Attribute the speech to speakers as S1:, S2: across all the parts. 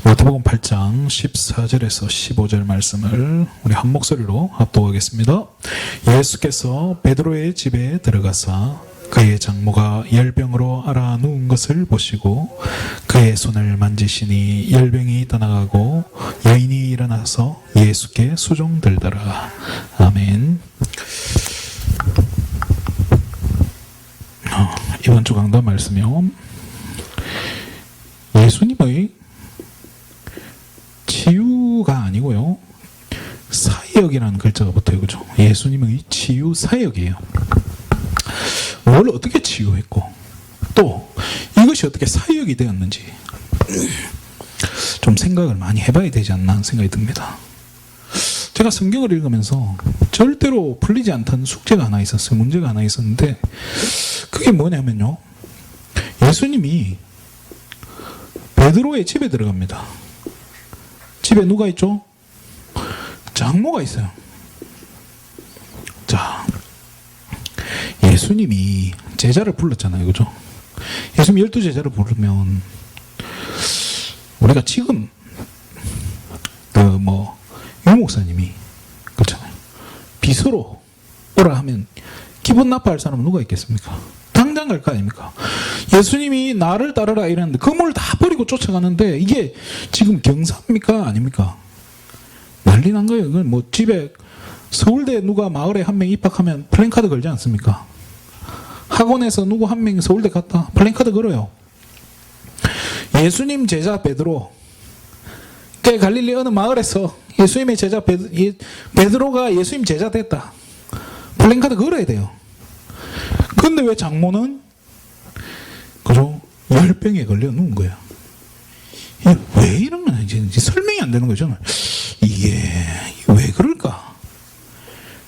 S1: 마태복음 8장 14절에서 15절 말씀을 우리 한 목소리로 합독하겠습니다. 예수께서 베드로의 집에 들어가사 그의 장모가 열병으로 앓아 누운 것을 보시고 그의 손을 만지시니 열병이 떠나가고 여인이 일어나서 예수께 수종들더라. 아멘. 이번 주 강단 말씀이요, 예수님의 치유가 아니고요, 사역이라는 글자가 붙어요. 그죠? 예수님의 치유 사역이에요. 뭘 어떻게 치유했고 또 이것이 어떻게 사역이 되었는지 좀 생각을 많이 해봐야 되지 않나 하는 생각이 듭니다. 제가 성경을 읽으면서 절대로 풀리지 않던 숙제가 하나 있었어요. 문제가 하나 있었는데 그게 뭐냐면요, 예수님이 베드로의 집에 들어갑니다. 집에 누가 있죠? 장모가 있어요. 자, 예수님이 제자를 불렀잖아요. 그죠? 예수님 12제자를 부르면 우리가 지금 유 목사님이 그렇잖아요. 비서로 오라 하면 기분 나빠할 사람은 누가 있겠습니까? 당장 갈 거 아닙니까? 예수님이 나를 따르라 이랬는데 그물 다 버리고 쫓아가는데 이게 지금 경사입니까? 아닙니까? 난리 난 거예요. 이건 뭐 집에 서울대 누가 마을에 한 명 입학하면 플랜카드 걸지 않습니까? 학원에서 누구 한 명 서울대 갔다 플랜카드 걸어요. 예수님 제자 베드로, 갈릴리 어느 마을에서 예수님의 제자 베드로가 예수님 제자 됐다, 플랜카드 걸어야 돼요. 근데 왜 장모는 그죠? 열병에 걸려 누운 거야. 왜 이런 건 이제 설명이 안 되는 거죠. 이게 왜 그럴까?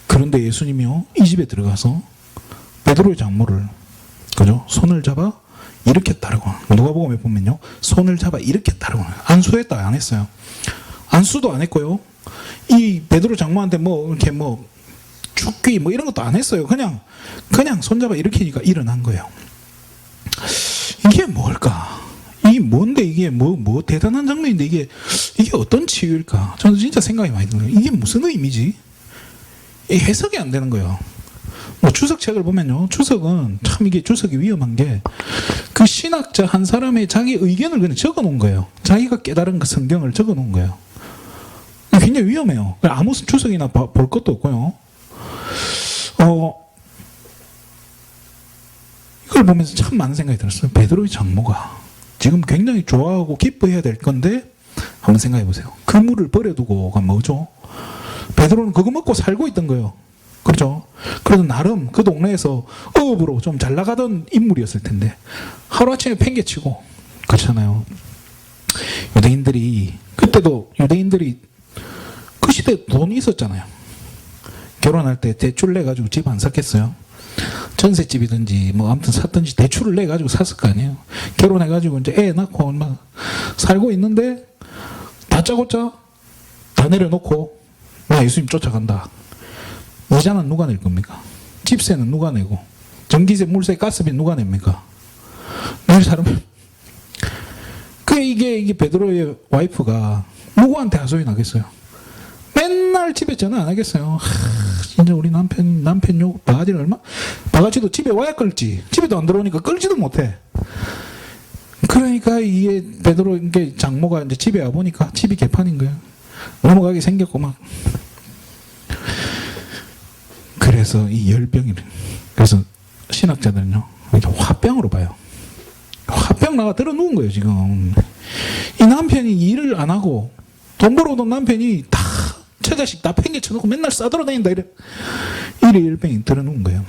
S1: 그런데 예수님이요, 이 집에 들어가서 베드로의 장모를 그죠? 손을 잡아 일으켰다라고. 누가복음에 보면요, 손을 잡아 일으켰다라고. 안수했다 안 했어요? 안수도 안 했고요. 이 베드로 장모한테 이렇게 죽기 이런 것도 안 했어요. 그냥 손잡아 일으키니까 일어난 거예요. 이게 뭘까? 이게 뭔데? 이게 뭐 대단한 장면인데 이게 어떤 치유일까? 저는 진짜 생각이 많이 드는 거예요. 이게 무슨 의미지? 이게 해석이 안 되는 거예요. 주석책을 보면요, 주석은 참 이게 주석이 위험한 게 그 신학자 한 사람의 자기 의견을 그냥 적어 놓은 거예요. 자기가 깨달은 그 성경을 적어 놓은 거예요. 굉장히 위험해요. 아무 주석이나 볼 것도 없고요. 이걸 보면서 참 많은 생각이 들었어요. 베드로의 장모가 지금 굉장히 좋아하고 기뻐해야 될 건데 한번 생각해 보세요. 그물을 버려두고가 뭐죠? 베드로는 그거 먹고 살고 있던 거예요. 그렇죠? 그래도 나름 그 동네에서 어업으로 좀 잘 나가던 인물이었을 텐데 하루아침에 팽개치고 그렇잖아요. 그때도 유대인들이 그 시대에 돈이 있었잖아요. 결혼할 때 대출 내가지고 집 안 샀겠어요? 전셋집이든지 아무튼 샀든지 대출을 내가지고 샀을 거 아니에요. 결혼해가지고 이제 애 낳고 살고 있는데 다짜고짜 다 내려놓고 나 예수님 쫓아간다. 이자는 누가 낼 겁니까? 집세는 누가 내고, 전기세, 물세, 가스비 누가 냅니까? 낼 사람은 이게 베드로의 와이프가 누구한테 하소연 하겠어요? 맨날 집에 전화 안 하겠어요. 진짜 우리 남편 요 바가지를 바가지도 집에 와야 끌지, 집에도 안 들어오니까 끌지도 못해. 그러니까 이게 베드로 장모가 이제 집에 와 보니까 집이 개판인 거예요. 넘어가게 생겼고 그래서 이 열병이, 그래서 신학자들은요, 화병으로 봐요. 화병 나가 들어 누운 거예요. 지금 이 남편이 일을 안 하고 돈 벌어오던 남편이 다 처자식 다 팽개쳐놓고 맨날 싸돌아다닌다, 이래 열병이 들어 누운 거예요.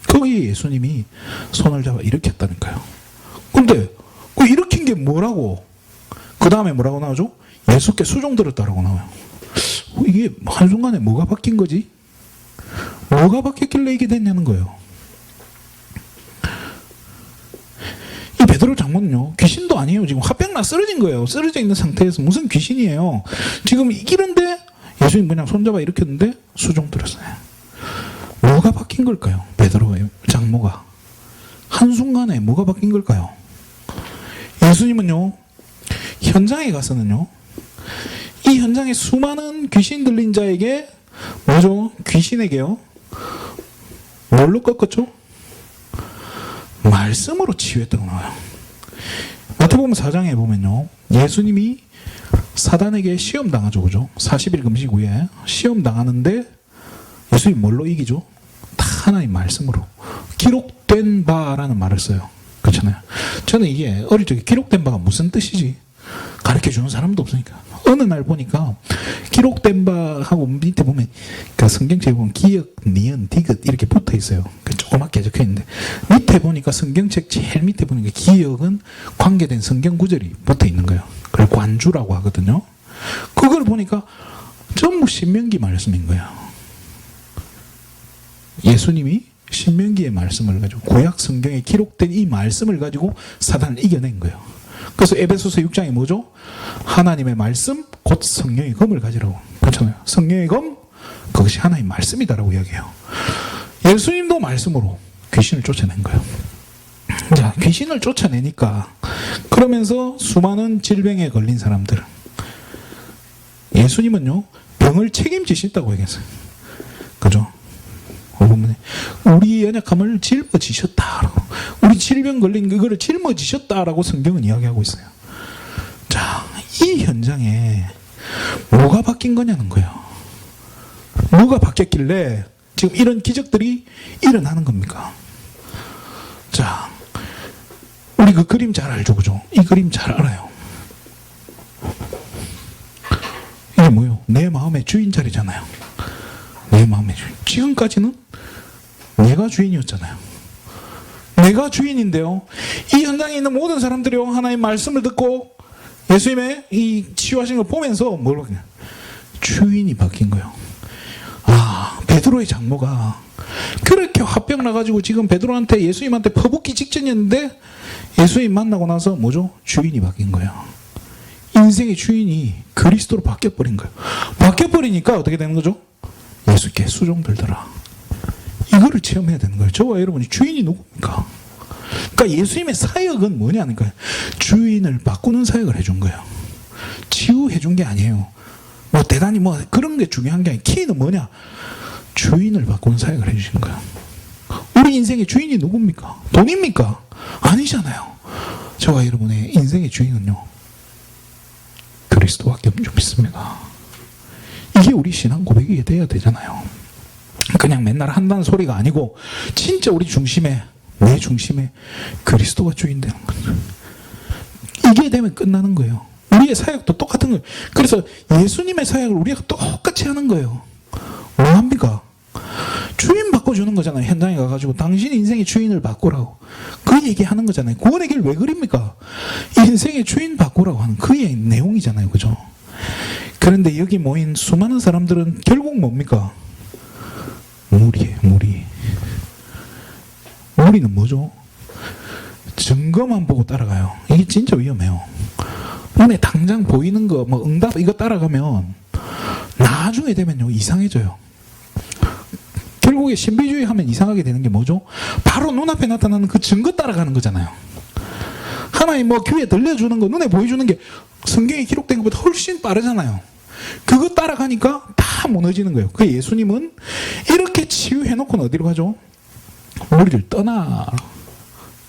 S1: 거기에 예수님이 손을 잡아 일으켰다니까요. 근데 그 일으킨 게 뭐라고? 그 다음에 뭐라고 나오죠? 예수께 수종들었다라고 나와요. 이게 한순간에 뭐가 바뀐 거지? 뭐가 바뀌었길래 이게 됐냐는 거예요. 이 베드로 장모는요, 귀신도 아니에요. 지금 화병나 쓰러진 거예요. 쓰러져 있는 상태에서 무슨 귀신이에요. 지금 이기는데 예수님 그냥 손잡아 일으켰는데 수종들었어요. 뭐가 바뀐 걸까요? 베드로의 장모가 한순간에 뭐가 바뀐 걸까요? 예수님은요, 현장에 가서는요, 이 현장에 수많은 귀신 들린 자에게 뭐죠? 귀신에게요, 뭘로 꺾었죠? 말씀으로 치유했다고 나와요. 마태복음 4장에 보면요, 예수님이 사단에게 시험 당하죠, 그죠? 40일 금식 후에 시험 당하는데 예수님 뭘로 이기죠? 다 하나님 말씀으로. 기록된 바라는 말을 써요. 그렇잖아요. 저는 이게 어릴 적에 기록된 바가 무슨 뜻이지 가르쳐 주는 사람도 없으니까 어느 날 보니까 기록된 바하고 밑에 보면 그 성경책에 보면 기역, 니은, 디귿 이렇게 붙어 있어요. 조그맣게 적혀 있는데 밑에 보니까 성경책 제일 밑에 보니까 기역은 관계된 성경 구절이 붙어 있는 거예요. 그걸 관주라고 하거든요. 그걸 보니까 전부 신명기 말씀인 거예요. 예수님이 신명기의 말씀을 가지고 구약 성경에 기록된 이 말씀을 가지고 사단을 이겨낸 거예요. 그래서 에베소서 6장이 뭐죠? 하나님의 말씀 곧 성령의 검을 가지라고. 그렇잖아요. 성령의 검, 그것이 하나님의 말씀이다라고 이야기해요. 예수님도 말씀으로 귀신을 쫓아낸 거예요. 자, 귀신을 쫓아내니까 그러면서 수많은 질병에 걸린 사람들, 예수님은요 병을 책임지신다고 얘기했어요. 그죠? 우리 연약함을 짊어지셨다라고, 우리 질병 걸린 그거를 짊어지셨다라고 성경은 이야기하고 있어요. 자, 이 현장에 뭐가 바뀐 거냐는 거예요. 뭐가 바뀌었길래 지금 이런 기적들이 일어나는 겁니까? 자, 우리 그 그림 잘 알죠, 그죠? 이 그림 잘 알아요. 이게 뭐예요? 내 마음의 주인 자리잖아요. 내 마음의 주인. 지금까지는 내가 주인이었잖아요. 내가 주인인데요, 이 현장에 있는 모든 사람들이요 하나님의 말씀을 듣고 예수님의 이 치유하신 걸 보면서 뭘 그냥 주인이 바뀐 거예요. 아, 베드로의 장모가 그렇게 화병 나가지고 지금 베드로한테 예수님한테 퍼붓기 직전이었는데 예수님 만나고 나서 뭐죠? 주인이 바뀐 거예요. 인생의 주인이 그리스도로 바뀌어버린 거예요. 바뀌어버리니까 어떻게 되는 거죠? 예수께 수종들더라. 이거를 체험해야 되는 거예요. 저와 여러분이 주인이 누굽니까? 그러니까 예수님의 사역은 뭐냐니까 주인을 바꾸는 사역을 해준 거예요. 치유해 준 게 아니에요. 뭐 대단히 뭐 그런 게 중요한 게 아니에요. 키는 뭐냐? 주인을 바꾸는 사역을 해주신 거예요. 우리 인생의 주인이 누굽니까? 돈입니까? 아니잖아요. 저와 여러분의 인생의 주인은요, 그리스도밖에 없는 줄 믿습니다. 이게 우리 신앙 고백이 돼야 되잖아요. 그냥 맨날 한다는 소리가 아니고 진짜 우리 중심에, 내 중심에 그리스도가 주인 되는 거죠. 이게 되면 끝나는 거예요. 우리의 사역도 똑같은 거예요. 그래서 예수님의 사역을 우리가 똑같이 하는 거예요. 뭐 합니까? 주인 바꿔주는 거잖아요. 현장에 가가지고 당신 인생의 주인을 바꾸라고 그 얘기하는 거잖아요. 구원의 길 왜 그립니까? 인생의 주인 바꾸라고 하는 그 내용이잖아요. 그죠? 그런데 여기 모인 수많은 사람들은 결국 뭡니까? 무리예요. 무리는 뭐죠? 증거만 보고 따라가요. 이게 진짜 위험해요. 눈에 당장 보이는 거, 뭐 응답 이거 따라가면 나중에 되면요 이상해져요. 결국에 신비주의 하면 이상하게 되는 게 뭐죠? 바로 눈앞에 나타나는 그 증거 따라가는 거잖아요. 하나님 뭐 귀에 들려주는 거, 눈에 보여주는 게 성경에 기록된 것보다 훨씬 빠르잖아요. 그거 따라가니까 다 무너지는 거예요. 그 예수님은 이렇게 치유해놓고는 어디로 가죠? 우리를 떠나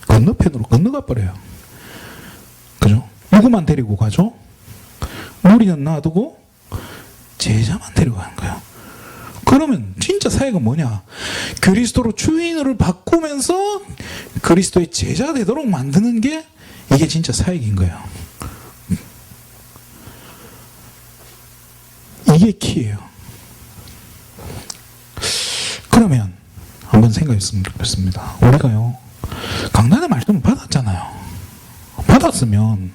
S1: 건너편으로 건너가 버려요. 그죠? 누구만 데리고 가죠? 무리는 놔두고 제자만 데려가는 거예요. 그러면 진짜 사역은 뭐냐? 그리스도로 주인을 바꾸면서 그리스도의 제자 되도록 만드는 게 이게 진짜 사역인 거예요. 이게 키예요. 그러면 한번 생각했으면 좋겠습니다. 우리가요 강단의 말씀을 받았잖아요. 받았으면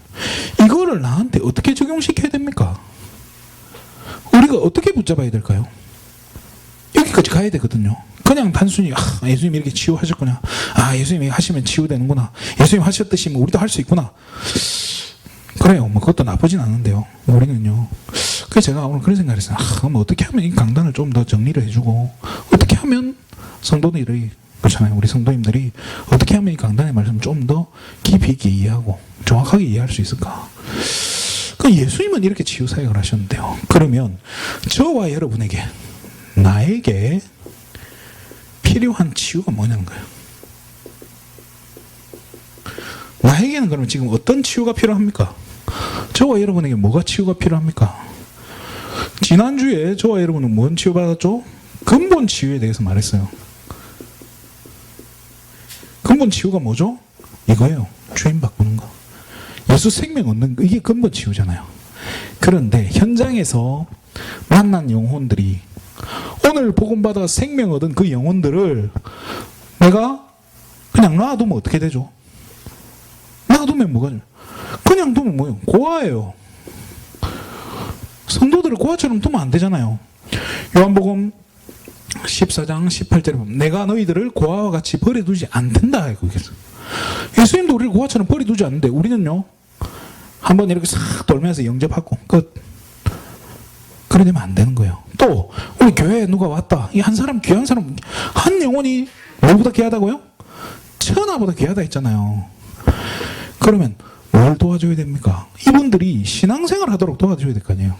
S1: 이거를 나한테 어떻게 적용시켜야 됩니까? 우리가 어떻게 붙잡아야 될까요? 여기까지 가야 되거든요. 그냥 단순히 예수님이 이렇게 치유하셨구나, 예수님이 하시면 치유되는구나, 예수님 하셨듯이 뭐 우리도 할 수 있구나, 그래요. 뭐 그것도 나쁘진 않은데요. 우리는요. 그래서 제가 오늘 그런 생각을 했어요. 그럼 어떻게 하면 이 강단을 좀 더 정리를 해주고, 어떻게 하면 성도들이, 그렇잖아요. 우리 성도님들이 어떻게 하면 이 강단의 말씀을 좀 더 깊이 있게 이해하고 정확하게 이해할 수 있을까? 예수님은 이렇게 치유사역을 하셨는데요. 그러면 저와 여러분에게, 나에게 필요한 치유가 뭐냐는 거예요. 나에게는 그러면 지금 어떤 치유가 필요합니까? 저와 여러분에게 뭐가 치유가 필요합니까? 지난주에 저와 여러분은 뭔 치유받았죠? 근본 치유에 대해서 말했어요. 근본 치유가 뭐죠? 이거예요. 주인 바꾸는 거. 예수 생명 얻는 거, 이게 근본 치유잖아요. 그런데 현장에서 만난 영혼들이 오늘 복음받아 생명 얻은 그 영혼들을 내가 그냥 놔두면 어떻게 되죠? 놔두면 뭐가 죠? 그냥 두면 뭐예요? 고아예요. 성도들을 고아처럼 두면 안 되잖아요. 요한복음 14장 18절에 보면 내가 너희들을 고아와 같이 버려두지 않는다. 예수님도 우리를 고아처럼 버려두지 않는데 우리는요, 한번 이렇게 싹 돌면서 영접하고 끝. 그래 되면 안 되는 거예요. 또 우리 교회에 누가 왔다. 이 한 사람, 귀한 사람, 한 영혼이 뭐보다 귀하다고요? 천하보다 귀하다 했잖아요. 그러면 뭘 도와줘야 됩니까? 이분들이 신앙생활 하도록 도와줘야 될 거 아니에요.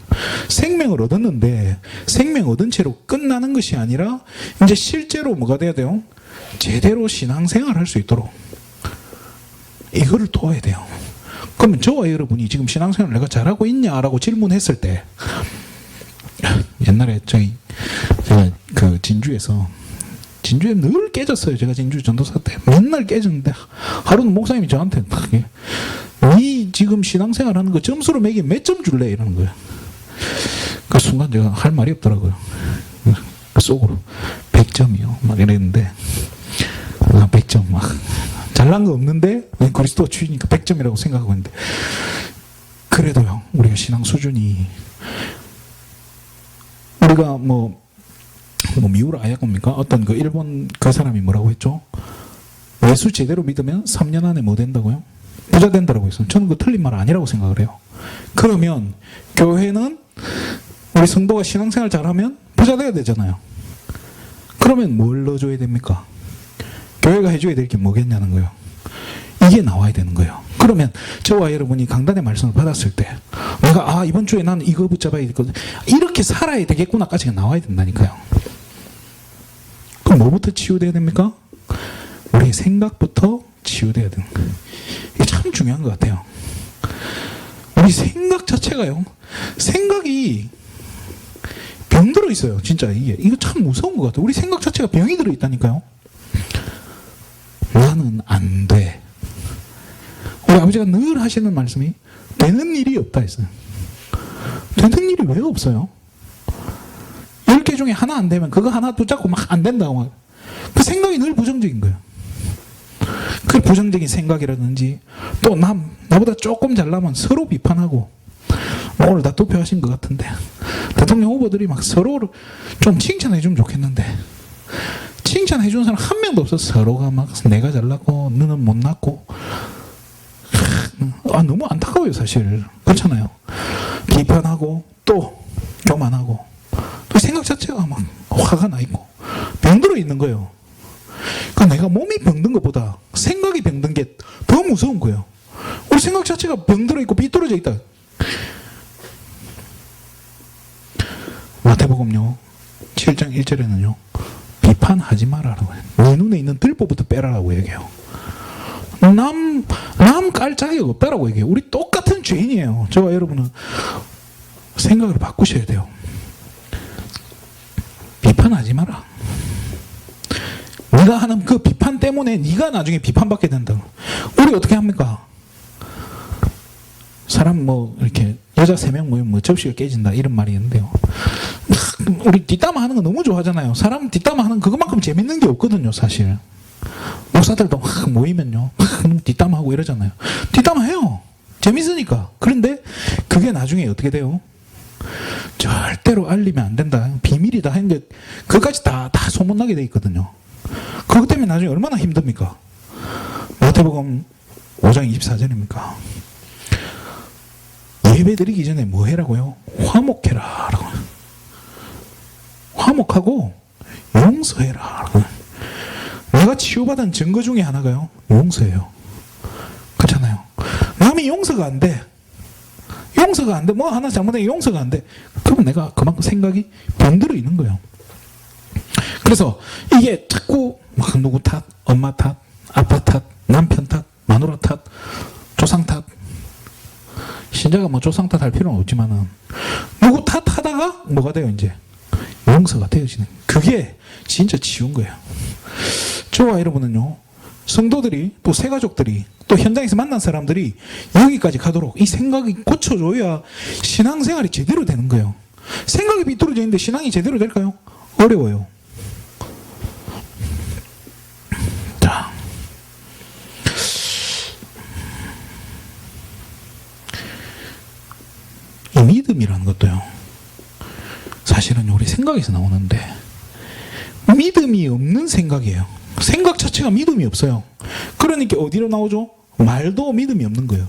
S1: 생명을 얻었는데 생명 얻은 채로 끝나는 것이 아니라 이제 실제로 뭐가 돼야 돼요? 제대로 신앙생활 할 수 있도록 이거를 도와야 돼요. 그러면 저와 여러분이 지금 신앙생활 내가 잘하고 있냐라고 질문했을 때, 옛날에 제가 그 진주에 늘 깨졌어요. 제가 진주 전도사 때 맨날 깨졌는데 하루는 목사님이 저한테 이 지금 신앙생활 하는 거 점수로 매기면 몇 점 줄래? 이러는 거예요. 그 순간 제가 할 말이 없더라고요. 그 속으로 100점이요 막 이랬는데 100점 막 잘난 거 없는데 그리스도가 주이니까 100점이라고 생각하고 있는데, 그래도요 우리가 신앙 수준이, 우리가 뭐 미우라 아야고입니까? 어떤 그 일본 그 사람이 뭐라고 했죠? 예수 제대로 믿으면 3년 안에 뭐 된다고요? 부자 된다고 했어요. 저는 그 틀린 말 아니라고 생각을 해요. 그러면 교회는 우리 성도가 신앙생활 잘하면 부자 돼야 되잖아요. 그러면 뭘 넣어줘야 됩니까? 교회가 해줘야 될 게 뭐겠냐는 거예요. 이게 나와야 되는 거예요. 그러면 저와 여러분이 강단의 말씀을 받았을 때 내가 이번 주에 나는 이거 붙잡아야 되거든, 이렇게 살아야 되겠구나까지가 나와야 된다니까요. 그럼 뭐부터 치유돼야 됩니까? 우리의 생각부터 치유돼야 되는 거예요. 이게 참 중요한 것 같아요. 우리 생각 자체가요, 생각이 병들어 있어요. 진짜 이거 참 무서운 것 같아요. 우리 생각 자체가 병이 들어 있다니까요. 나는 안 돼. 우리 아버지가 늘 하시는 말씀이 되는 일이 없다 했어요. 되는 일이 왜 없어요? 10개 중에 하나 안 되면 그거 하나 붙잡고 막 안 된다고. 그 생각이 늘 부정적인 거예요. 그 부정적인 생각이라든지, 또 나보다 조금 잘나면 서로 비판하고, 오늘 다 투표하신 것 같은데 대통령 후보들이 막 서로를 좀 칭찬해 주면 좋겠는데 칭찬해 주는 사람 한 명도 없어. 서로가 막 내가 잘났고 너는 못났고, 너무 안타까워요 사실. 그렇잖아요. 비판하고 또 교만하고 또 생각 자체가 막 화가 나 있고 병들어 있는 거예요. 그러니까 내가 몸이 병든 것보다 생각이 병든 게 더 무서운 거예요. 우리 생각 자체가 병들어 있고 삐뚤어져 있다. 마태복음요 7장 1절에는요 비판하지 말라라고 해요. 네 눈에 있는 들보부터 빼라라고 얘기해요. 남 깔 자격이 없다라고 얘기해요. 우리 똑같은 죄인이에요. 저와 여러분은 생각을 바꾸셔야 돼요. 비판하지 마라. 네가 하는 그 비판 때문에 네가 나중에 비판받게 된다고. 우리 어떻게 합니까? 사람 이렇게 여자 3명 모이면 접시가 깨진다 이런 말이 있는데요. 우리 뒷담화 하는 거 너무 좋아하잖아요. 사람 뒷담화 하는 그것만큼 재밌는 게 없거든요 사실. 목사들도 막 모이면요 뒷담화하고 이러잖아요. 뒷담화해요. 재밌으니까. 그런데 그게 나중에 어떻게 돼요? 절대로 알리면 안 된다, 비밀이다 했는데 그것까지 다 소문나게 돼 있거든요. 그것 때문에 나중에 얼마나 힘듭니까? 마태복음 5장 24절입니까? 예배 드리기 전에 뭐 해라고요? 화목해라 라고. 화목하고 용서해라 라고. 내가 치유받은 증거 중에 하나가요 용서예요. 그렇잖아요. 남이 용서가 안 돼. 용서가 안 돼. 뭐 하나 잘못하면 용서가 안 돼. 그러면 내가 그만큼 생각이 병들어 있는 거예요. 그래서 이게 자꾸 막 누구 탓, 엄마 탓, 아빠 탓, 남편 탓, 마누라 탓, 조상 탓. 신자가 뭐 조상 탓 할 필요는 없지만은 누구 탓하다가 뭐가 돼요 이제 용서가 되어지는. 그게 진짜 치운 거예요. 저와 여러분은요, 성도들이 또 새가족들이 또 현장에서 만난 사람들이 여기까지 가도록 이 생각이 고쳐줘야 신앙생활이 제대로 되는 거예요. 생각이 비뚤어져 있는데 신앙이 제대로 될까요? 어려워요. 자, 이 믿음이라는 것도요, 사실은 우리 생각에서 나오는데 믿음이 없는 생각이에요. 생각 자체가 믿음이 없어요. 그러니까 어디로 나오죠? 말도 믿음이 없는 거예요.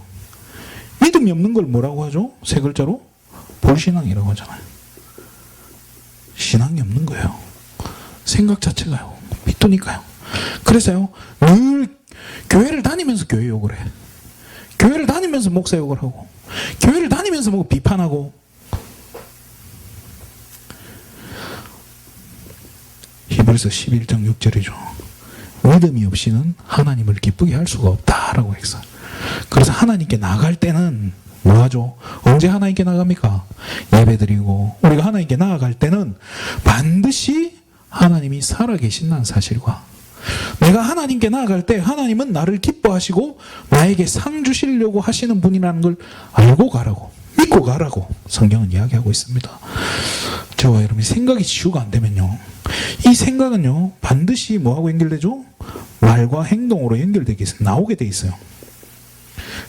S1: 믿음이 없는 걸 뭐라고 하죠? 세 글자로 불신앙이라고 하잖아요. 신앙이 없는 거예요. 생각 자체가요, 믿으니까요. 그래서요, 늘 교회를 다니면서 교회 욕을 해. 교회를 다니면서 목사 욕을 하고, 교회를 다니면서 뭐 비판하고. 히브리서 11장 6절이죠. 믿음이 없이는 하나님을 기쁘게 할 수가 없다라고 했어요. 그래서 하나님께 나갈 때는 뭐 하죠? 언제 하나님께 나갑니까? 예배드리고. 우리가 하나님께 나아갈 때는 반드시 하나님이 살아계신다는 사실과, 내가 하나님께 나아갈 때 하나님은 나를 기뻐하시고 나에게 상 주시려고 하시는 분이라는 걸 알고 가라고, 믿고 가라고 성경은 이야기하고 있습니다. 저와 여러분이 생각이 치유가 안 되면요, 이 생각은요 반드시 뭐하고 연결되죠? 말과 행동으로 연결되게 있어요. 나오게 돼 있어요.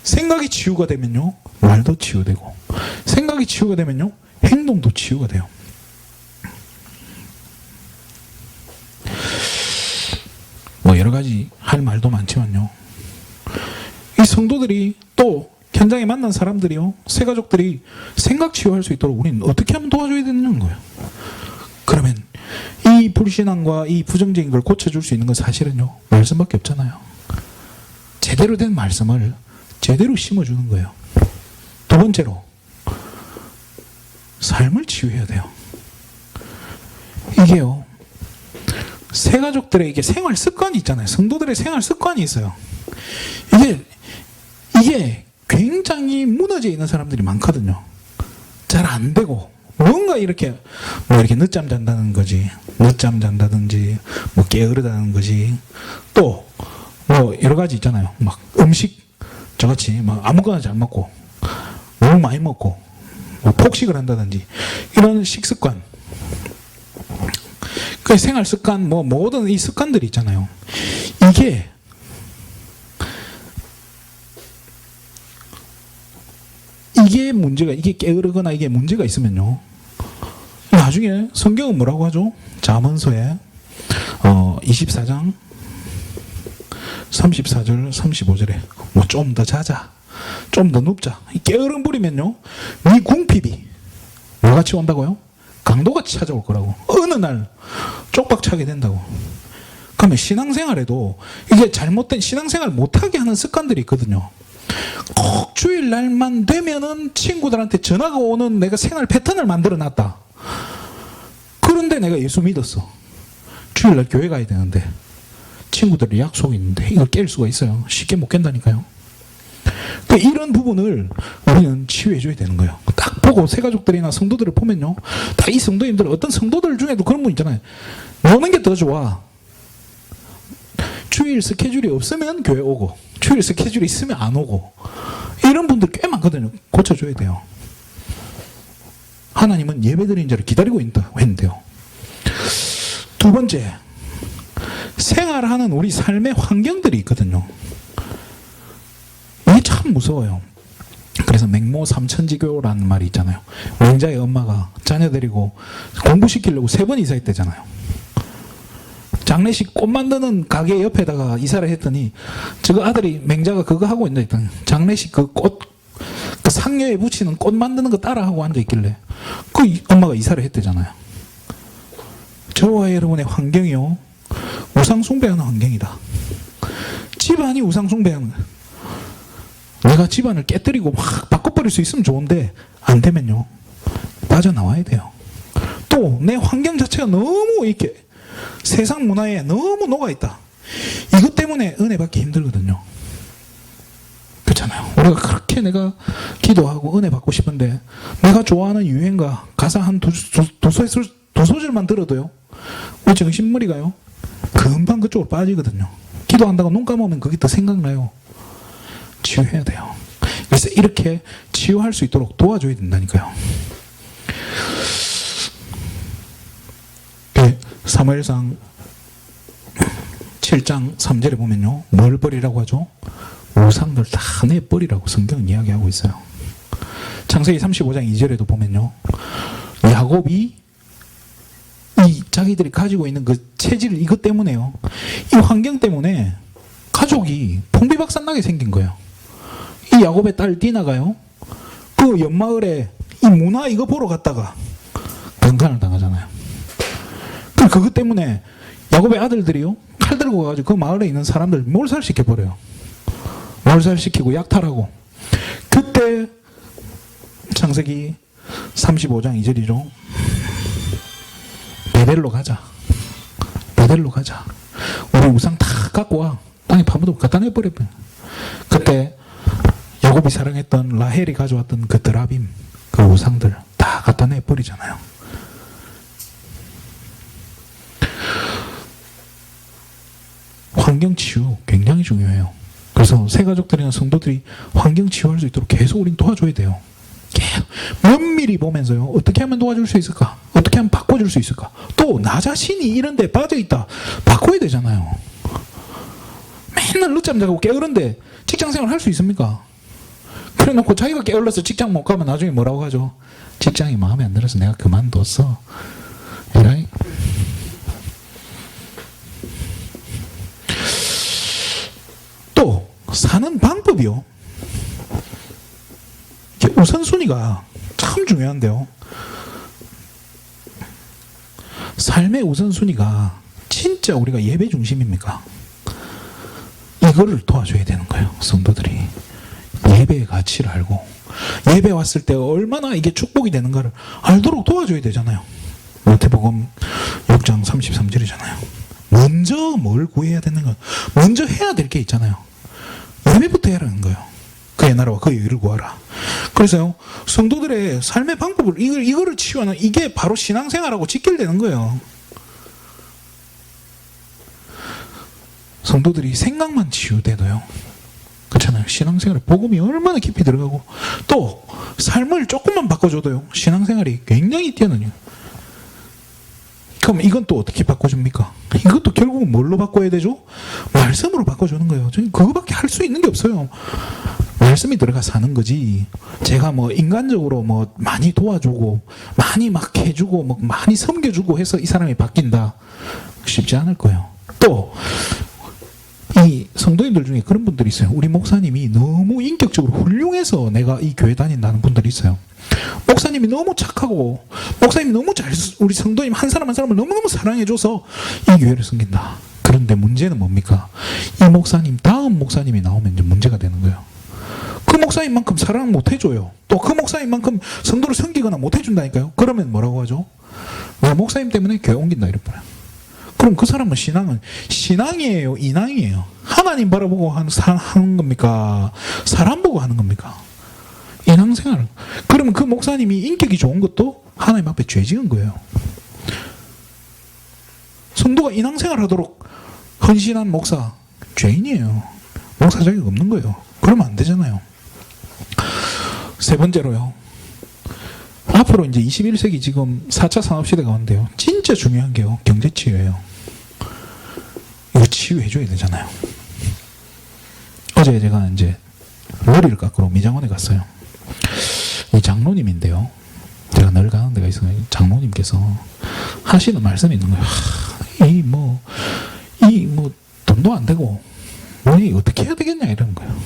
S1: 생각이 치유가 되면요 말도 치유되고, 생각이 치유가 되면요 행동도 치유가 돼요. 뭐 여러 가지 할 말도 많지만요, 이 성도들이 또 현장에 만난 사람들이요, 새가족들이 생각 치유할 수 있도록 우리는 어떻게 하면 도와줘야 되는 거예요? 그러면 이 불신앙과 이 부정적인 걸 고쳐줄 수 있는 건 사실은요 말씀밖에 없잖아요. 제대로 된 말씀을 제대로 심어주는 거예요. 두 번째로 삶을 치유해야 돼요. 이게요, 새가족들의 이게 생활 습관이 있잖아요. 성도들의 생활 습관이 있어요. 이게 굉장히 무너져 있는 사람들이 많거든요. 잘 안 되고, 뭔가 이렇게 뭐 이렇게 늦잠 잔다는 거지, 늦잠 잔다든지 뭐 게으르다는 거지, 또 뭐 여러 가지 있잖아요. 막 음식 저같이 막 아무거나 잘 먹고 너무 많이 먹고 뭐 폭식을 한다든지 이런 식습관, 그 생활 습관, 뭐 모든 이 습관들이 있잖아요. 이게 문제가, 이게 게으르거나 이게 문제가 있으면요, 나중에 성경은 뭐라고 하죠? 잠언서에 24장 34절 35절에 뭐 좀 더 자자, 좀 더 눕자, 게으름 부리면요 네 궁핍이 뭐같이 온다고요? 강도같이 찾아올 거라고. 어느 날 쪽박차게 된다고. 그러면 신앙생활에도 이게 잘못된 신앙생활 못하게 하는 습관들이 있거든요. 꼭 주일날만 되면은 친구들한테 전화가 오는 내가 생활 패턴을 만들어 놨다. 그런데 내가 예수 믿었어. 주일날 교회 가야 되는데 친구들이 약속이 있는데 이걸 깰 수가 있어요. 쉽게 못 깬다니까요. 이런 부분을 우리는 치유해 줘야 되는 거예요. 딱 보고 새가족들이나 성도들을 보면요, 다 이 성도님들, 어떤 성도들 중에도 그런 분 있잖아요. 노는 게 더 좋아. 주일 스케줄이 없으면 교회 오고, 주일 스케줄이 있으면 안 오고, 이런 분들 꽤 많거든요. 고쳐줘야 돼요. 하나님은 예배드리는 자를 기다리고 있다고 했는데요. 두 번째, 생활하는 우리 삶의 환경들이 있거든요. 이게 참 무서워요. 그래서 맹모 삼천지교라는 말이 있잖아요. 맹자의 엄마가 자녀 데리고 공부시키려고 3번 이사했대잖아요. 장례식 꽃 만드는 가게 옆에다가 이사를 했더니 저거 아들이 맹자가 그거 하고 있는데 일단 장례식 그 꽃, 그 상녀에 붙이는 꽃 만드는 거 따라하고 앉아있길래 그 엄마가 이사를 했대잖아요. 저와 여러분의 환경이요, 우상숭배하는 환경이다. 집안이 우상숭배하는, 내가 집안을 깨뜨리고 막 바꿔버릴 수 있으면 좋은데 안 되면요, 빠져나와야 돼요. 또 내 환경 자체가 너무 이렇게 세상 문화에 너무 녹아있다. 이것 때문에 은혜 받기 힘들거든요. 그렇잖아요. 우리가 그렇게 내가 기도하고 은혜 받고 싶은데 내가 좋아하는 유행가 가사 한 두 소절만 들어도요, 우리 정신머리가요 금방 그쪽으로 빠지거든요. 기도한다고 눈 감으면 그게 더 생각나요. 치유해야 돼요. 그래서 이렇게 치유할 수 있도록 도와줘야 된다니까요. 사무엘상 7장 3절에 보면요, 뭘 버리라고 하죠? 우상들 다 내버리라고 성경은 이야기하고 있어요. 창세기 35장 2절에도 보면요, 야곱이 이 자기들이 가지고 있는 그 체질, 이것 때문에요, 이 환경 때문에 가족이 풍비박산나게 생긴 거예요. 이 야곱의 딸 디나가요, 그 옆마을에 이 문화 이거 보러 갔다가 강간을 당하잖아요. 그것 때문에 야곱의 아들들이요, 칼 들고 가가지고 그 마을에 있는 사람들 몰살시켜버려요. 몰살시키고 약탈하고. 그때 창세기 35장 2절이죠. 베델로 가자. 베델로 가자. 우리 우상 다 갖고 와. 땅에 파묻어 갖다 내버려. 그때 야곱이 사랑했던 라헬이 가져왔던 그 드라빔, 그 우상들 다 갖다 내버리잖아요. 환경 치유 굉장히 중요해요. 그래서 새가족들이나 성도들이 환경 치유할 수 있도록 계속 우린 도와줘야 돼요. 면밀히 보면서요, 어떻게 하면 도와줄 수 있을까? 어떻게 하면 바꿔줄 수 있을까? 또 나 자신이 이런 데 빠져있다, 바꿔야 되잖아요. 맨날 늦잠 자고 게으른데 직장생활 할 수 있습니까? 그래 놓고 자기가 게을러서 직장 못 가면 나중에 뭐라고 하죠? 직장이 마음에 안 들어서 내가 그만뒀어. 에라이. 또 사는 방법이요, 우선순위가 참 중요한데요. 삶의 우선순위가 진짜 우리가 예배 중심입니까? 이거를 도와줘야 되는 거예요. 성도들이 예배의 가치를 알고, 예배 왔을 때 얼마나 이게 축복이 되는가를 알도록 도와줘야 되잖아요. 마태복음 6장 33절이잖아요. 먼저 뭘 구해야 되는가? 먼저 해야 될 게 있잖아요. 예배부터 해라는 거예요. 그의 나라와 그의 의를 구하라. 그래서요, 성도들의 삶의 방법을, 이거를 치유하는, 이게 바로 신앙생활하고 직결되는 거예요. 성도들이 생각만 치유돼도요, 그렇잖아요, 신앙생활에 복음이 얼마나 깊이 들어가고, 또 삶을 조금만 바꿔줘도요, 신앙생활이 굉장히 뛰어나요. 그럼 이건 또 어떻게 바꿔줍니까? 이것도 결국은 뭘로 바꿔야 되죠? 말씀으로 바꿔주는 거예요. 저는 그거밖에 할 수 있는 게 없어요. 말씀이 들어가 사는 거지, 제가 뭐 인간적으로 뭐 많이 도와주고 많이 막 해주고 뭐 많이 섬겨주고 해서 이 사람이 바뀐다, 쉽지 않을 거예요. 또 이 성도님들 중에 그런 분들이 있어요. 우리 목사님이 너무 인격적으로 훌륭해서 내가 이 교회 다닌다는 분들이 있어요. 목사님이 너무 착하고, 목사님이 너무 우리 성도님 한 사람 한 사람을 너무너무 사랑해줘서 이 교회를 섬긴다. 그런데 문제는 뭡니까? 이 목사님 다음 목사님이 나오면 이제 문제가 되는 거예요. 그 목사님만큼 사랑 못 해줘요. 또 그 목사님만큼 성도를 섬기거나 못 해준다니까요. 그러면 뭐라고 하죠? 왜 목사님 때문에 교회 옮긴다 이럴 거예요. 그럼 그 사람은 신앙이에요, 인앙이에요? 하나님 바라보고 하는 겁니까? 사람 보고 하는 겁니까? 인앙생활. 그러면 그 목사님이 인격이 좋은 것도 하나님 앞에 죄 지은 거예요. 성도가 인앙생활 하도록 헌신한 목사, 죄인이에요. 목사 자격 없는 거예요. 그러면 안 되잖아요. 세 번째로요, 앞으로 이제 21세기 지금 4차 산업시대가 왔는데요, 진짜 중요한 게요, 경제치유예요. 이거 치유해줘야 되잖아요. 어제 제가 이제 머리를 깎으러 미장원에 갔어요. 이 장로님인데요, 제가 늘 가는 데가 있어요. 장로님께서 하시는 말씀이 있는 거예요. 이 뭐 돈도 안 되고 뭐 어떻게 해야 되겠냐 이러는 거예요.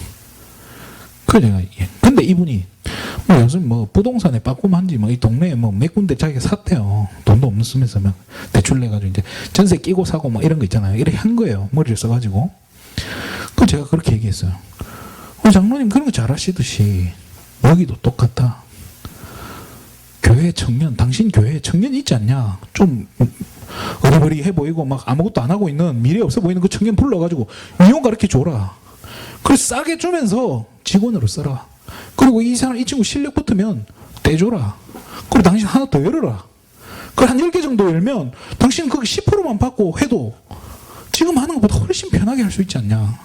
S1: 그래서 제가, 근데 이분이 뭐 요즘 뭐 부동산에 빠꼼한지 뭐 이 동네에 뭐 몇 군데 자기가 샀대요. 돈도 없는 쓰면서 막 대출 내가지고 이제 전세 끼고 사고 뭐 이런 거 있잖아요. 이렇게 한 거예요, 머리를 써가지고. 그 제가 그렇게 얘기했어요. 장로님 그런 거 잘하시듯이 여기도 똑같다. 교회 청년, 당신 교회에 청년 있지 않냐? 좀 어리버리해 보이고 막 아무것도 안 하고 있는 미래 없어 보이는 그 청년 불러가지고 미용 가르쳐 줘라. 그래서 싸게 주면서 직원으로 써라. 그리고 이 친구 실력 붙으면 떼줘라. 그리고 당신 하나 더 열어라. 그 한 10개 정도 열면 당신 그 10%만 받고 해도 지금 하는 것보다 훨씬 편하게 할 수 있지 않냐.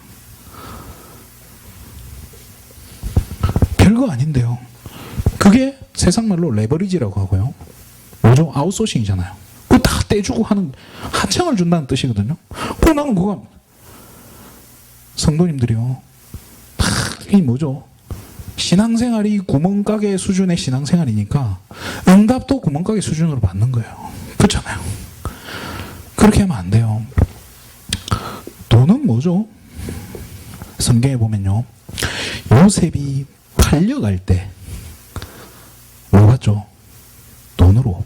S1: 별거 아닌데요. 그게 세상 말로 레버리지라고 하고요. 뭐죠? 아웃소싱이잖아요. 그거 다 떼주고 하는, 하청을 준다는 뜻이거든요. 그럼 나는 그거, 성도님들이요. 다 이 뭐죠? 신앙생활이 구멍가게 수준의 신앙생활이니까 응답도 구멍가게 수준으로 받는 거예요. 그렇잖아요. 그렇게 하면 안 돼요. 돈은 뭐죠? 성경에 보면요. 요셉이 팔려갈 때 뭐 받죠? 돈으로.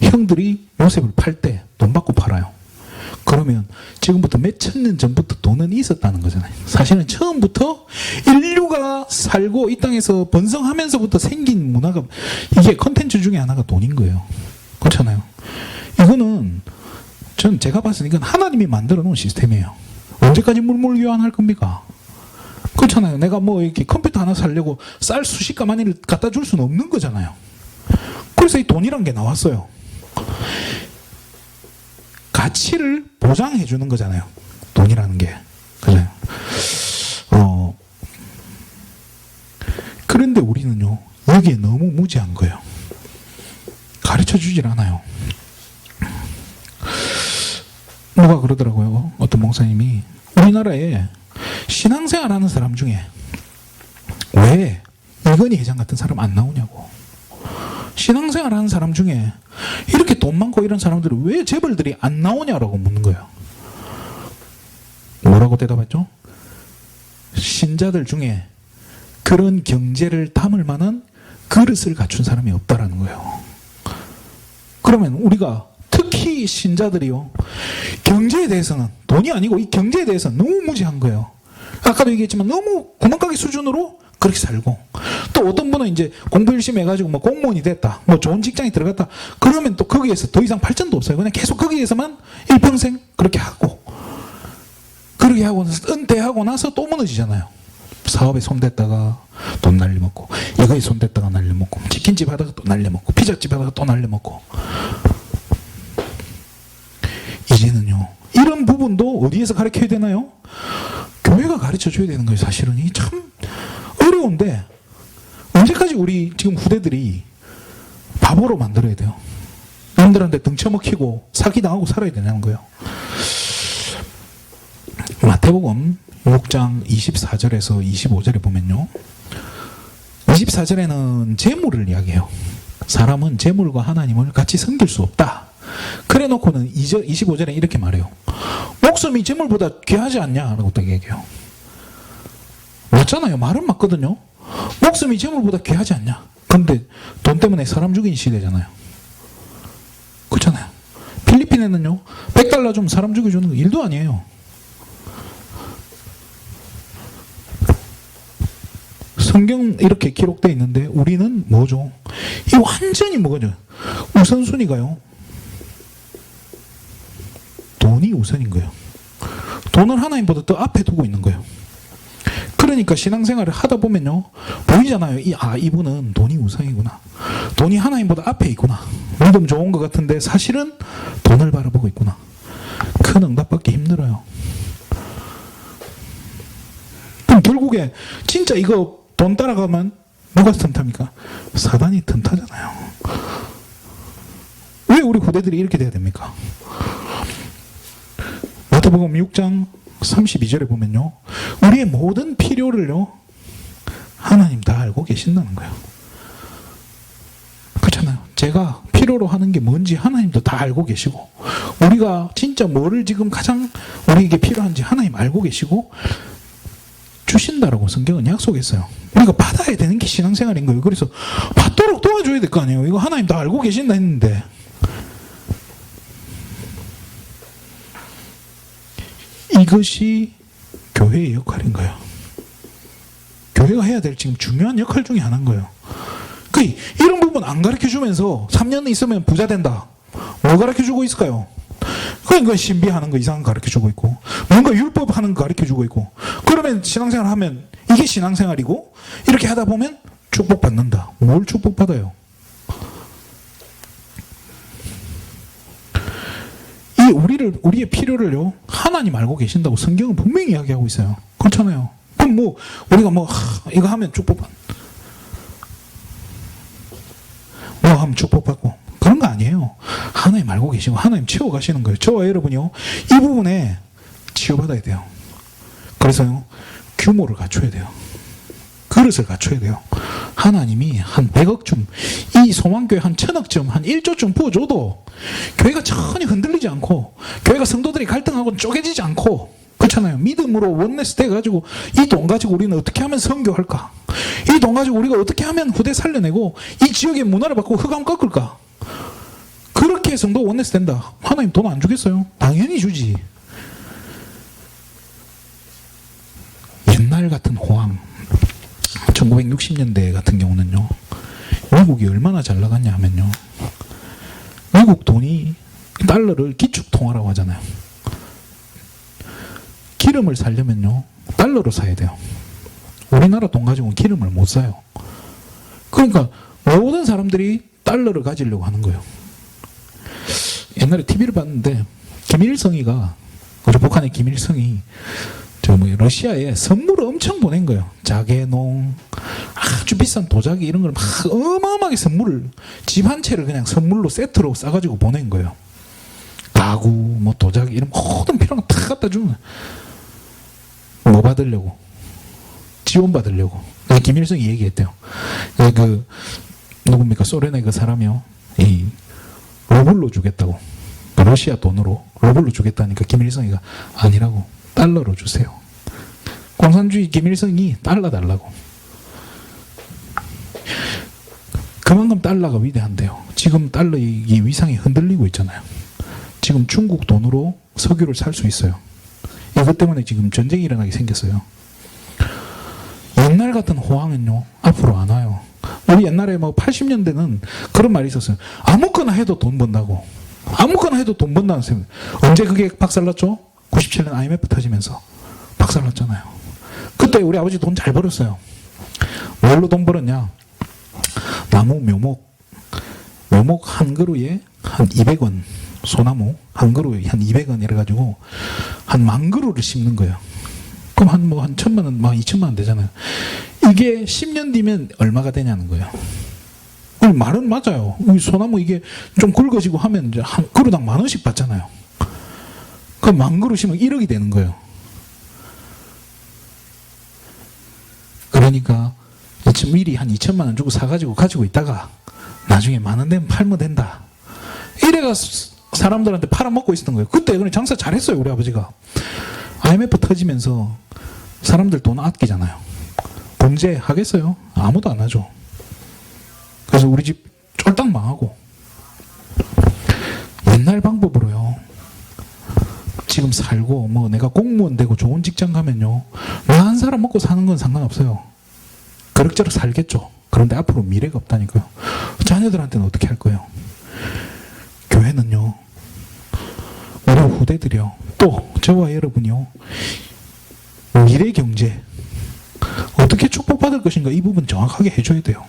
S1: 형들이 요셉을 팔 때 돈 받고 팔아요. 그러면 지금부터 몇 천 년 전부터 돈은 있었다는 거잖아요. 사실은 처음부터 인류가 살고 이 땅에서 번성하면서부터 생긴 문화가, 이게 컨텐츠 중에 하나가 돈인 거예요. 그렇잖아요. 이거는 제가 봤을 때 이건 하나님이 만들어 놓은 시스템이에요. 언제까지 물물 교환할 겁니까? 그렇잖아요. 내가 뭐 이렇게 컴퓨터 하나 사려고 쌀 수십 가마니를 갖다 줄 수는 없는 거잖아요. 그래서 이 돈이란 게 나왔어요. 가치를 보장해 주는 거잖아요. 돈이라는 게. 그죠? 그런데 우리는요, 여기에 너무 무지한 거예요. 가르쳐 주질 않아요. 누가 그러더라고요. 어떤 목사님이 우리나라에 신앙생활 하는 사람 중에 왜 이건희 회장 같은 사람 안 나오냐고. 신앙생활 하는 사람 중에 이렇게 돈 많고 이런 사람들이 왜 재벌들이 안 나오냐라고 묻는 거예요. 뭐라고 대답했죠? 신자들 중에 그런 경제를 담을 만한 그릇을 갖춘 사람이 없다라는 거예요. 그러면 우리가 특히 신자들이요, 경제에 대해서는, 돈이 아니고 이 경제에 대해서는 너무 무지한 거예요. 아까도 얘기했지만 너무 구멍가게 수준으로 그렇게 살고, 또 어떤 분은 이제 공부 열심히 해가지고 뭐 공무원이 됐다, 뭐 좋은 직장에 들어갔다, 그러면 또 거기에서 더 이상 발전도 없어요. 그냥 계속 거기에서만 일평생 그렇게 하고, 그렇게 하고 나서 은퇴하고 나서 또 무너지잖아요. 사업에 손댔다가 돈 날려먹고, 이거에 손댔다가 날려먹고, 치킨집 하다가 또 날려먹고, 피자집 하다가 또 날려먹고. 이제는요, 이런 부분도 어디에서 가르쳐야 되나요? 교회가 가르쳐 줘야 되는 거예요. 사실은 이 참 어려운데, 언제까지 우리 지금 후대들이 바보로 만들어야 돼요? 남들한테 등쳐먹히고 사기당하고 살아야 되냐는 거예요. 마태복음 6장 24절에서 25절에 보면요, 24절에는 재물을 이야기해요. 사람은 재물과 하나님을 같이 섬길 수 없다. 그래 놓고는 25절에 이렇게 말해요. 목숨이 재물보다 귀하지 않냐라고 딱 얘기해요. 맞잖아요. 말은 맞거든요. 목숨이 재물보다 귀하지 않냐. 근데 돈 때문에 사람 죽인 시대잖아요. 그렇잖아요. 필리핀에는요, $100 주면 사람 죽여주는 거 일도 아니에요. 성경 이렇게 기록되어 있는데 우리는 뭐죠? 이 완전히 뭐죠? 우선순위가요, 돈이 우선인 거예요. 돈을 하나님보다 더 앞에 두고 있는 거예요. 그러니까 신앙생활을 하다 보면요, 보이잖아요. 이분은 돈이 우선이구나. 돈이 하나님보다 앞에 있구나. 믿음 좋은 것 같은데 사실은 돈을 바라보고 있구나. 큰 응답받기 힘들어요. 그럼 결국에 진짜 이거 돈 따라가면 누가 틈탑니까? 사단이 틈타잖아요. 왜 우리 후대들이 이렇게 돼야 됩니까? 마태복음 6장 32절에 보면요, 우리의 모든 필요를요, 하나님 다 알고 계신다는 거예요. 그렇잖아요. 제가 필요로 하는 게 뭔지 하나님도 다 알고 계시고, 우리가 진짜 뭐를 지금 가장 우리에게 필요한지 하나님 알고 계시고 주신다라고 성경은 약속했어요. 우리가 받아야 되는 게 신앙생활인 거예요. 그래서 받도록 도와줘야 될 거 아니에요. 이거 하나님 다 알고 계신다 했는데. 이것이 교회의 역할인 거예요. 교회가 해야 될 지금 중요한 역할 중에 하나인 거예요. 이런 부분 여러분 안 가르쳐주면서 3년 있으면 부자 된다. 뭐 가르쳐주고 있을까요? 그건 신비하는 거 이상한 거 가르쳐주고 있고, 뭔가 율법하는 거 가르쳐주고 있고, 그러면 신앙생활 하면 이게 신앙생활이고, 이렇게 하다 보면 축복받는다. 뭘 축복받아요? 이 우리의 필요를요, 하나님 알고 계신다고 성경은 분명히 이야기하고 있어요. 그렇잖아요. 그럼 뭐, 우리가 뭐, 이거 하면 축복받, 뭐 하면 축복받고, 그런 거 아니에요. 하나님 알고 계시고, 하나님 채워가시는 거예요. 저와 여러분이요, 이 부분에 치유받아야 돼요. 그래서요, 규모를 갖춰야 돼요. 그릇을 갖춰야 돼요. 하나님이 한 100억쯤, 이 소망교회 한 1000억쯤, 한 1조쯤 부어줘도 교회가 전혀 흔들리지 않고, 교회가 성도들이 갈등하고 쪼개지지 않고, 그렇잖아요. 믿음으로 원내스 돼가지고 이 돈 가지고 우리는 어떻게 하면 선교할까? 이 돈 가지고 우리가 어떻게 하면 후대 살려내고 이 지역의 문화를 바꾸고 흑암 꺾을까? 그렇게 성도 원내스 된다. 하나님 돈 안 주겠어요? 당연히 주지. 옛날 같은 호황, 1960년대 같은 경우는요, 미국이 얼마나 잘 나갔냐 하면요, 미국 돈이, 달러를 기축통화라고 하잖아요. 기름을 사려면요, 달러로 사야 돼요. 우리나라 돈 가지고는 기름을 못 사요. 그러니까 모든 사람들이 달러를 가지려고 하는 거예요. 옛날에 TV를 봤는데, 김일성이가, 우리 북한의 김일성이 러시아에 선물을 엄청 보낸 거예요. 자개농, 아주 비싼 도자기 이런 걸 막 어마어마하게 선물을, 집 한 채를 그냥 선물로 세트로 싸가지고 보낸 거예요. 가구, 뭐 도자기 이런 모든 필요한 거 다 갖다 주는 거예요. 뭐 받으려고? 지원 받으려고. 김일성이 얘기했대요. 누굽니까? 소련의 그 사람이요, 이 루블로 주겠다고. 러시아 돈으로 루블로 주겠다니까 김일성이가 아니라고, 달러로 주세요. 공산주의 김일성이 달러 달라고. 그만큼 달러가 위대한데요. 지금 달러의 위상이 흔들리고 있잖아요. 지금 중국 돈으로 석유를 살 수 있어요. 이것 때문에 지금 전쟁이 일어나게 생겼어요. 옛날 같은 호황은요, 앞으로 안 와요. 우리 옛날에 뭐 80년대는 그런 말이 있었어요. 아무거나 해도 돈 번다고. 아무거나 해도 돈 번다는 셈. 언제 그게 박살났죠? 97년 IMF 터지면서 박살났잖아요. 그때 우리 아버지 돈 잘 벌었어요. 뭘로 돈 벌었냐? 나무 묘목 한 그루에 한 200원, 소나무 한 그루에 한 200원 이래가지고 한 10,000그루를 심는 거예요. 그럼 한 1,000만 원, 2,000만 원 되잖아요. 이게 10년 뒤면 얼마가 되냐는 거예요. 말은 맞아요. 소나무 이게 좀 굵어지고 하면 이제 한 그루당 10,000원씩 받잖아요. 그럼 10,000그루 심으면 1억이 되는 거예요. 그러니까 미리 한 2,000만 원 주고 사가지고 가지고 있다가 나중에 10,000원 되면 팔면 된다. 이래가 사람들한테 팔아먹고 있었던 거예요. 그때 그냥 장사 잘했어요, 우리 아버지가. IMF 터지면서 사람들 돈 아끼잖아요. 범죄 하겠어요? 아무도 안 하죠. 그래서 우리 집 쫄딱 망하고. 옛날 방법으로요, 지금 살고 뭐 내가 공무원 되고 좋은 직장 가면요, 한 사람 먹고 사는 건 상관없어요. 그럭저럭 살겠죠. 그런데 앞으로 미래가 없다니까요. 자녀들한테는 어떻게 할 거예요? 교회는요, 우리 후대들이요, 또 저와 여러분이요, 미래 경제 어떻게 축복받을 것인가, 이 부분 정확하게 해줘야 돼요.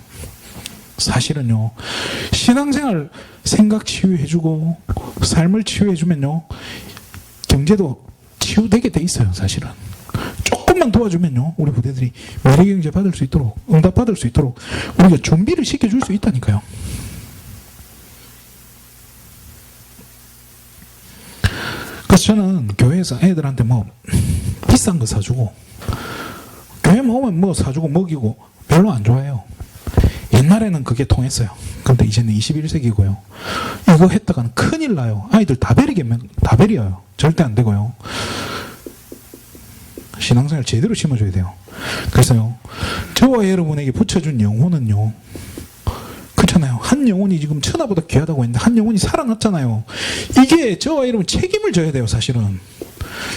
S1: 사실은요, 신앙생활 생각 치유해주고 삶을 치유해주면요, 경제도 치유되게 돼 있어요. 사실은 조금만 도와주면요, 우리 부대들이 미래경제 받을 수 있도록, 응답 받을 수 있도록 우리가 준비를 시켜줄 수 있다니까요. 그래서 저는 교회에서 애들한테 뭐 비싼 거 사주고, 교회 오면 뭐 사주고 먹이고 별로 안 좋아해요. 옛날에는 그게 통했어요. 근데 이제는 21세기고요. 이거 했다가는 큰일 나요. 아이들 다 베려요. 절대 안 되고요. 신앙생활 제대로 심어줘야 돼요. 그래서요, 저와 여러분에게 붙여준 영혼은요, 그렇잖아요. 한 영혼이 지금 천하보다 귀하다고 했는데 한 영혼이 살아났잖아요. 이게 저와 여러분 책임을 져야 돼요. 사실은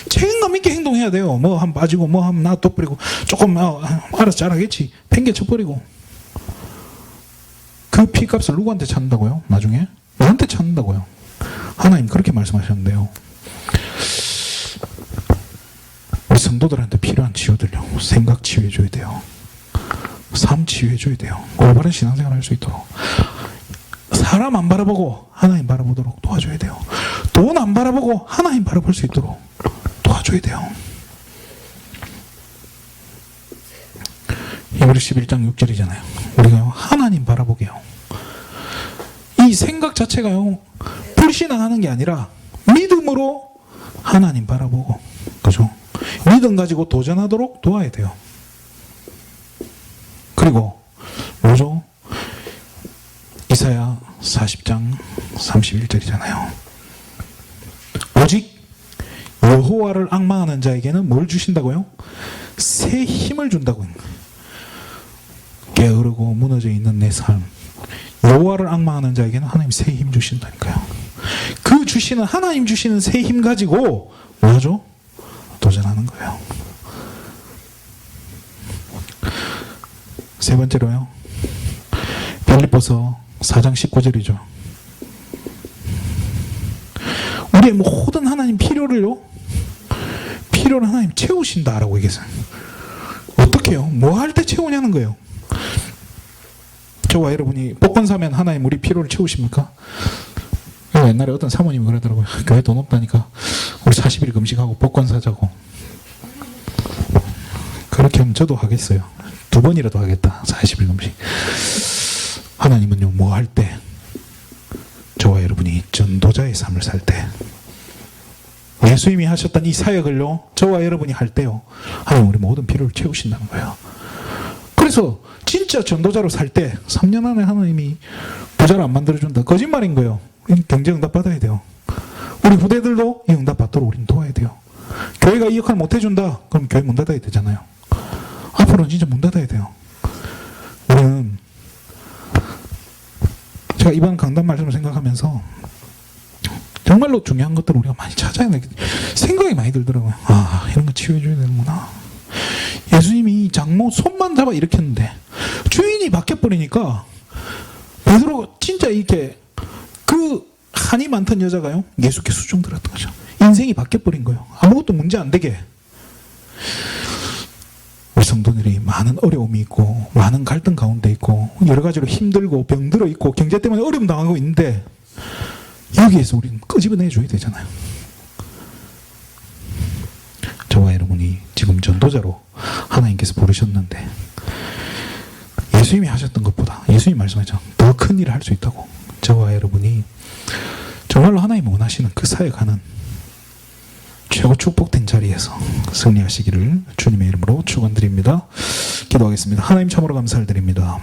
S1: 책임감 있게 행동해야 돼요. 뭐 한 빠지고 뭐 한 놔둬버리고 조금 알아서 잘하겠지 팽개쳐버리고, 그 피값을 누구한테 찾는다고요? 나중에? 너한테 찾는다고요. 하나님 그렇게 말씀하셨는데요. 우리 성도들한테 필요한 치유들요. 생각 치유해줘야 돼요. 삶 치유해줘야 돼요. 올바른 신앙생활 할 수 있도록. 사람 안 바라보고 하나님 바라보도록 도와줘야 돼요. 돈 안 바라보고 하나님 바라볼 수 있도록 도와줘야 돼요. 히브리 11장 6절이잖아요. 우리가 하나님 바라보게요. 이 생각 자체가요, 불신앙하는 게 아니라 믿음으로 하나님 바라보고, 그죠? 믿음 가지고 도전하도록 도와야 돼요. 그리고 뭐죠? 이사야 40장 31절이잖아요. 오직 여호와를 앙망하는 자에게는 뭘 주신다고요? 새 힘을 준다고요. 게으르고 무너져 있는 내 삶, 여호와를 앙망하는 자에게는 하나님 새 힘 주신다니까요. 그 주시는, 하나님 주시는 새 힘 가지고 뭐하죠? 도전하는 거예요. 세 번째로요, 빌립보서 4장 19절이죠. 우리의 모든 하나님 필요를 하나님 채우신다라고 얘기했어요. 어떻게 해요? 뭐 할 때 채우냐는 거예요. 저와 여러분이 복권 사면 하나님 우리 필요를 채우십니까? 옛날에 어떤 사모님이 그러더라고요. 교회 돈 없다니까 우리 40일 금식하고 복권 사자고. 그렇게 하면 저도 하겠어요. 2번이라도 하겠다. 40일 금식. 하나님은요, 뭐 할 때, 저와 여러분이 전도자의 삶을 살 때, 예수님이 하셨던 이 사역을요, 저와 여러분이 할 때요, 하나님 우리 모든 필요를 채우신다는 거예요. 그래서 진짜 전도자로 살 때 3년 안에 하나님이 부자를 안 만들어준다. 거짓말인 거예요. 경제 응답 받아야 돼요. 우리 후대들도 이 응답 받도록 우리는 도와야 돼요. 교회가 이 역할 못 해준다. 그럼 교회 문 닫아야 되잖아요. 앞으로는 진짜 문 닫아야 돼요. 우리는, 제가 이번 강단 말씀을 생각하면서 정말로 중요한 것들을 우리가 많이 찾아야 돼. 생각이 많이 들더라고요. 아, 이런 거 치유해줘야 되는구나. 예수님이 장모 손만 잡아 일으켰는데 주인이 바뀌어버리니까 베드로 진짜 이렇게 그 한이 많던 여자가요, 예수께 수종 들었던 거죠. 인생이 바뀌어버린 거예요. 아무것도 문제 안 되게. 우리 성도들이 많은 어려움이 있고 많은 갈등 가운데 있고 여러 가지로 힘들고 병들어 있고 경제 때문에 어려움 당하고 있는데 여기에서 우리는 끄집어내줘야 되잖아요. 저와 여러분이 지금 전도자로 하나님께서 부르셨는데 예수님이 하셨던 것보다, 예수님이 말씀하셨죠, 더 큰 일을 할 수 있다고. 저와 여러분이 정말로 하나님이 원하시는 그 사역하는 최고 축복된 자리에서 승리하시기를 주님의 이름으로 축원드립니다. 기도하겠습니다. 하나님 참으로 감사를 드립니다.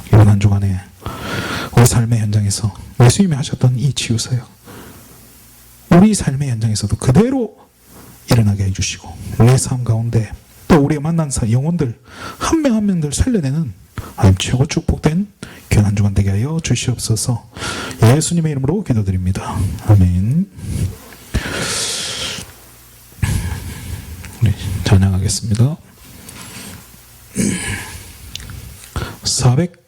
S1: 이번 한 주간에 우리 삶의 현장에서 예수님이 하셨던 이 치유사역, 우리 삶의 현장에서도 그대로 일어나게 해주시고 우리의 삶 가운데 또 우리가 만난 영혼들 한 명 한 명들 살려내는 하나님 최고 축복된 귀한 한 주간 되게 하여 주시옵소서. 예수님의 이름으로 기도드립니다. 아멘. 우리 찬양하겠습니다. 400